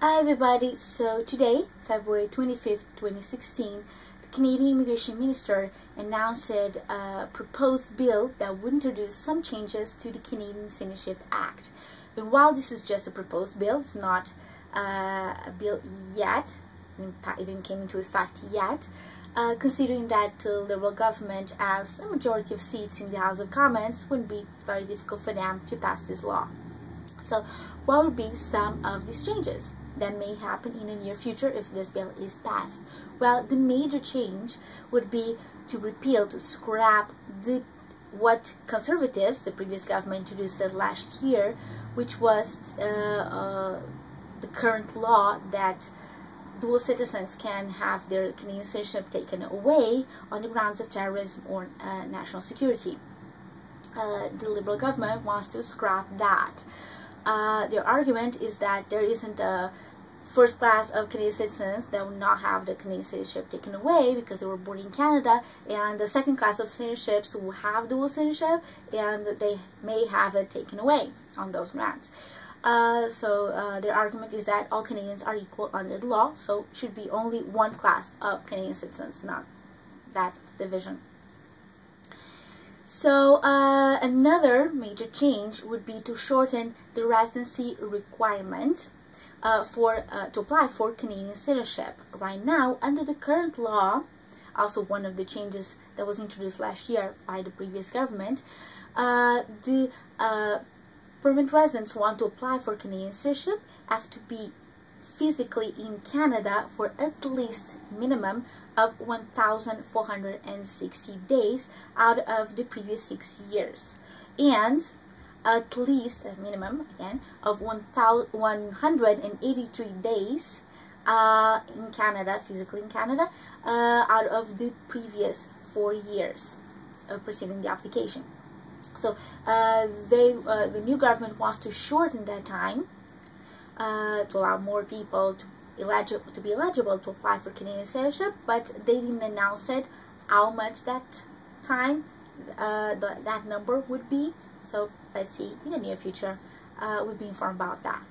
Hi everybody, so today, February 25th, 2016, the Canadian Immigration Minister announced a proposed bill that would introduce some changes to the Canadian Citizenship Act. And while this is just a proposed bill, it's not a bill yet, it didn't come into effect yet, considering that the Liberal government has a majority of seats in the House of Commons, it wouldn't be very difficult for them to pass this law. So what would be some of these changes that may happen in the near future if this bill is passed? Well, the major change would be to repeal, to scrap what Conservatives, the previous government, introduced last year, which was the current law that dual citizens can have their Canadian citizenship taken away on the grounds of terrorism or national security. The Liberal government wants to scrap that. Their argument is that there isn't a first class of Canadian citizens that will not have the Canadian citizenship taken away because they were born in Canada, and the second class of citizenships who have dual citizenship and they may have it taken away on those grounds. Their argument is that all Canadians are equal under the law, so it should be only one class of Canadian citizens, not that division. So another major change would be to shorten the residency requirement to apply for Canadian citizenship. Right now, under the current law, also one of the changes that was introduced last year by the previous government, the permanent residents who want to apply for Canadian citizenship have to be physically in Canada for at least minimum of 1,460 days out of the previous 6 years, and at least a minimum again of 183 days in Canada, physically in Canada, out of the previous 4 years preceding the application. So the new government wants to shorten that time to allow more people to be eligible to apply for Canadian citizenship, but they didn't announce it how much that time that number would be. So let's see, in the near future we'll be informed about that.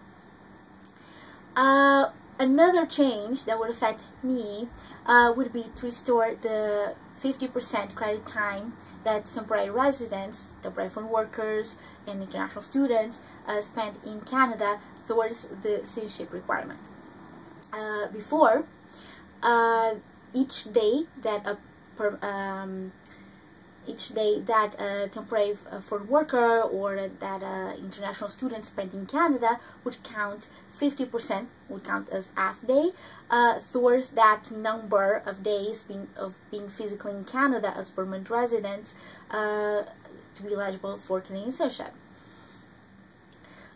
Another change that would affect me would be to restore the 50% credit time that temporary residents, temporary foreign workers, and international students spent in Canada towards the citizenship requirement. Before, each day that a temporary foreign worker or that international student spent in Canada would count 50%, would count as half day towards that number of days being physically in Canada as permanent residents to be eligible for Canadian citizenship.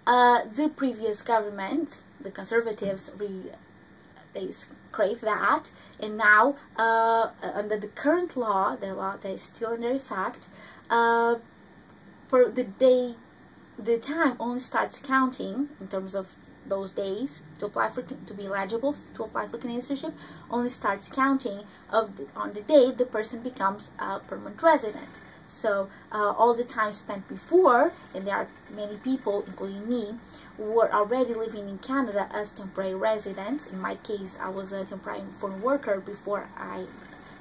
The previous government, the Conservatives, they crave that, and now under the current law, the law that is still under effect, for the time only starts counting in terms of those days to be eligible to apply for Canadian citizenship, only starts counting on the day the person becomes a permanent resident. So all the time spent before, and there are many people, including me, who were already living in Canada as temporary residents. In my case, I was a temporary foreign worker before I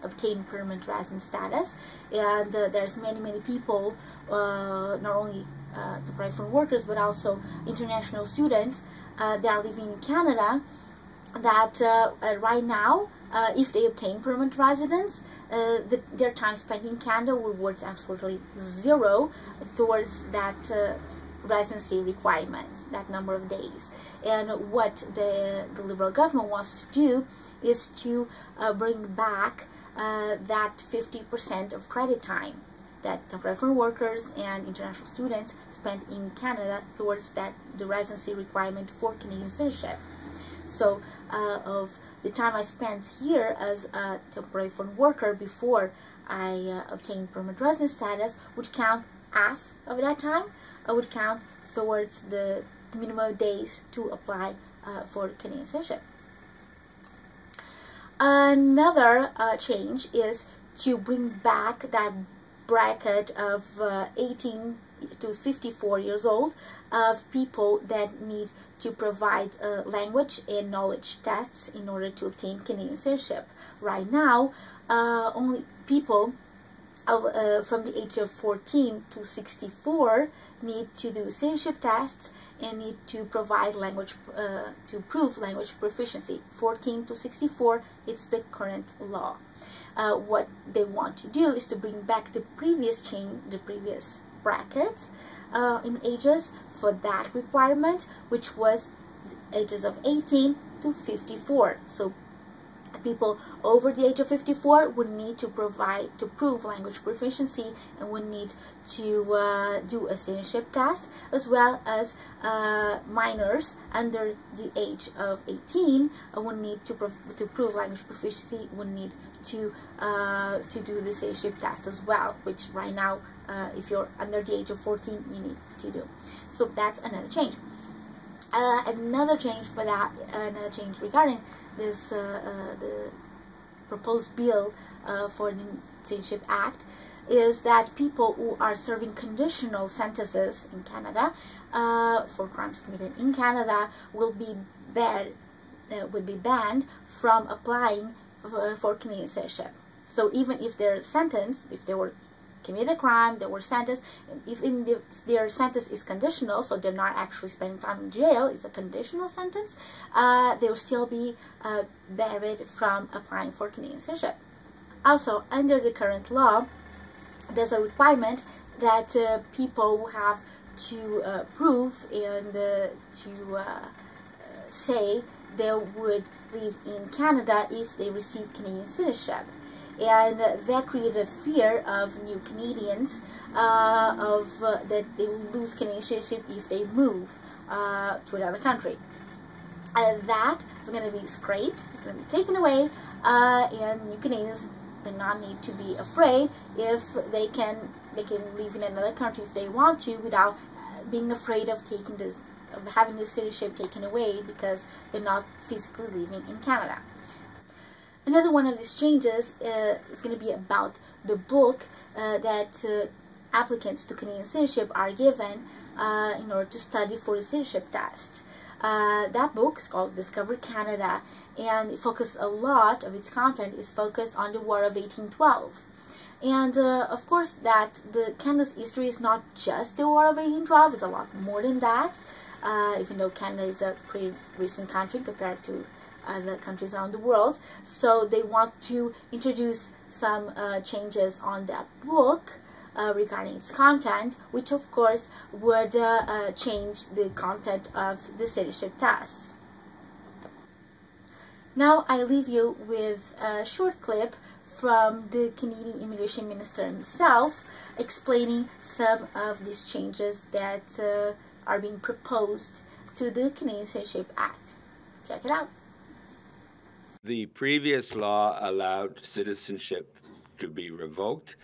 obtained permanent resident status, and there's many people, not only temporary foreign workers, but also international students that are living in Canada, that right now, if they obtain permanent residence, their time spent in Canada will worth absolutely zero towards that residency requirements, that number of days. And what the Liberal government wants to do is to bring back that 50% of credit time that temporary foreign workers and international students spent in Canada towards the residency requirement for Canadian citizenship. So of the time I spent here as a temporary foreign worker before I obtained permanent resident status would count half of that time. I would count towards the minimum days to apply for Canadian citizenship. Another change is to bring back that bracket of 18 to 54 years old of people that need to provide language and knowledge tests in order to obtain Canadian citizenship. Right now, only people from the age of 14 to 64 need to do citizenship tests and need to provide language, to prove language proficiency. 14 to 64, it's the current law. What they want to do is to bring back the previous brackets in ages for that requirement, which was ages of 18 to 54. So people over the age of 54 would need to prove language proficiency and would need to do a citizenship test, as well as minors under the age of 18 would need to prove language proficiency, would need to do the citizenship test as well, which right now, if you're under the age of 14, you need to do. So that's another change. Another change for that, another change regarding this the proposed bill for the Citizenship Act is that people who are serving conditional sentences in Canada for crimes committed in Canada will be banned from applying for Canadian citizenship. So even if they're sentenced, if they were committed a crime, they were sentenced, if their sentence is conditional, so they're not actually spending time in jail, it's a conditional sentence, they will still be barred from applying for Canadian citizenship. Also, under the current law, there's a requirement that people will have to prove and to say they would live in Canada if they receive Canadian citizenship. And that created a fear of new Canadians that they will lose Canadian citizenship if they move to another country. And that is going to be scraped, it's going to be taken away, and new Canadians do not need to be afraid if they can live in another country if they want to, without being afraid of having the citizenship taken away because they're not physically living in Canada. Another one of these changes is going to be about the book that applicants to Canadian citizenship are given in order to study for the citizenship test. That book is called Discover Canada, and it focuses a lot of its content is focused on the War of 1812. And of course that Canada's history is not just the War of 1812, it's a lot more than that, even though Canada is a pretty recent country compared to other countries around the world. So they want to introduce some changes on that book regarding its content, which of course would change the content of the citizenship tests. Now I leave you with a short clip from the Canadian Immigration Minister himself explaining some of these changes that are being proposed to the Canadian Citizenship Act. Check it out. The previous law allowed citizenship to be revoked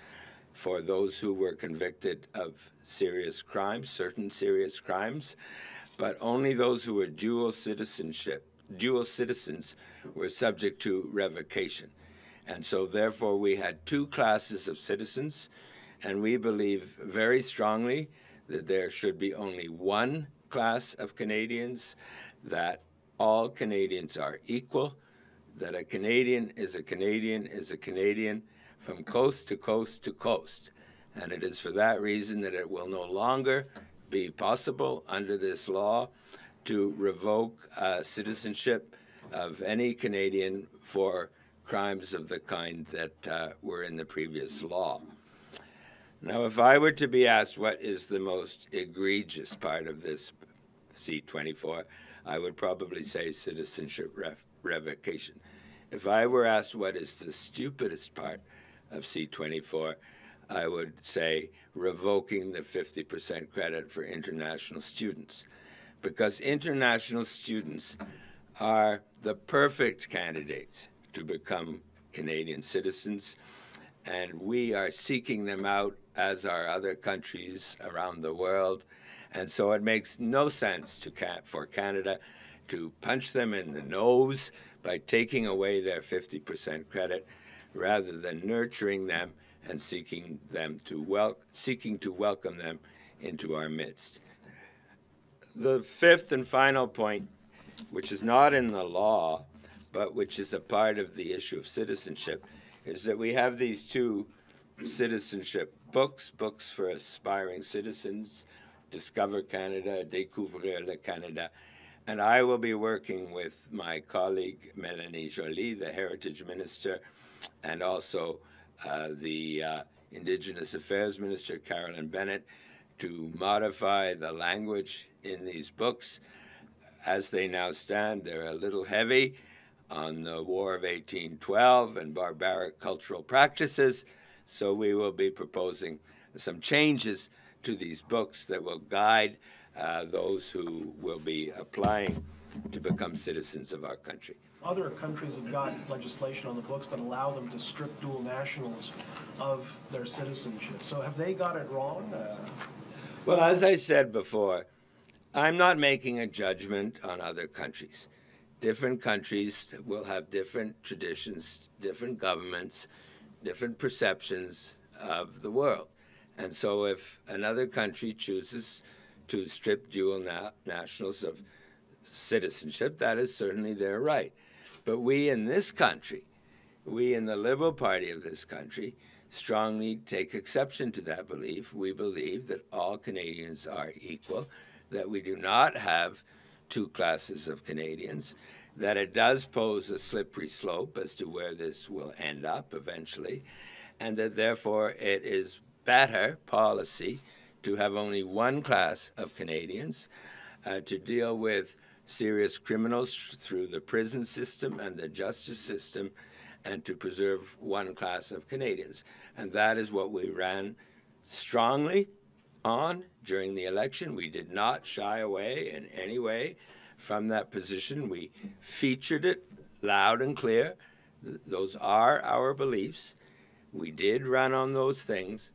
for those who were convicted of serious crimes, certain serious crimes, but only those who were dual citizens were subject to revocation. And so therefore we had two classes of citizens, and we believe very strongly that there should be only one class of Canadians, that all Canadians are equal, that a Canadian is a Canadian is a Canadian from coast to coast to coast. And it is for that reason that it will no longer be possible under this law to revoke citizenship of any Canadian for crimes of the kind that were in the previous law. Now, if I were to be asked what is the most egregious part of this C-24, I would probably say citizenship revocation. If I were asked what is the stupidest part of C-24, I would say revoking the 50% credit for international students, because international students are the perfect candidates to become Canadian citizens, and we are seeking them out, as are other countries around the world. And so it makes no sense for Canada to punch them in the nose by taking away their 50% credit, rather than nurturing them and seeking to welcome them into our midst. The fifth and final point, which is not in the law, but which is a part of the issue of citizenship, is that we have these two citizenship books for aspiring citizens, Discover Canada, Découvrir le Canada, and I will be working with my colleague Mélanie Joly, the Heritage Minister, and also the Indigenous Affairs Minister, Carolyn Bennett, to modify the language in these books. As they now stand, they're a little heavy on the War of 1812 and barbaric cultural practices, so we will be proposing some changes to these books that will guide those who will be applying to become citizens of our country. Other countries have got legislation on the books that allow them to strip dual nationals of their citizenship. So have they got it wrong? Well, as I said before, I'm not making a judgment on other countries. Different countries will have different traditions, different governments, different perceptions of the world. And so if another country chooses to strip dual nationals of citizenship, that is certainly their right. But we in this country, we in the Liberal Party of this country, strongly take exception to that belief. We believe that all Canadians are equal, that we do not have two classes of Canadians, that it does pose a slippery slope as to where this will end up eventually, and that therefore it is better policy to have only one class of Canadians, to deal with serious criminals through the prison system and the justice system, and to preserve one class of Canadians. And that is what we ran strongly on during the election. We did not shy away in any way from that position. We featured it loud and clear. Those are our beliefs. We did run on those things.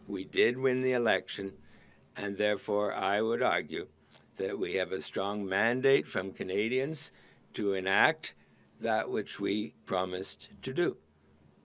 We did win the election, and therefore I would argue that we have a strong mandate from Canadians to enact that which we promised to do.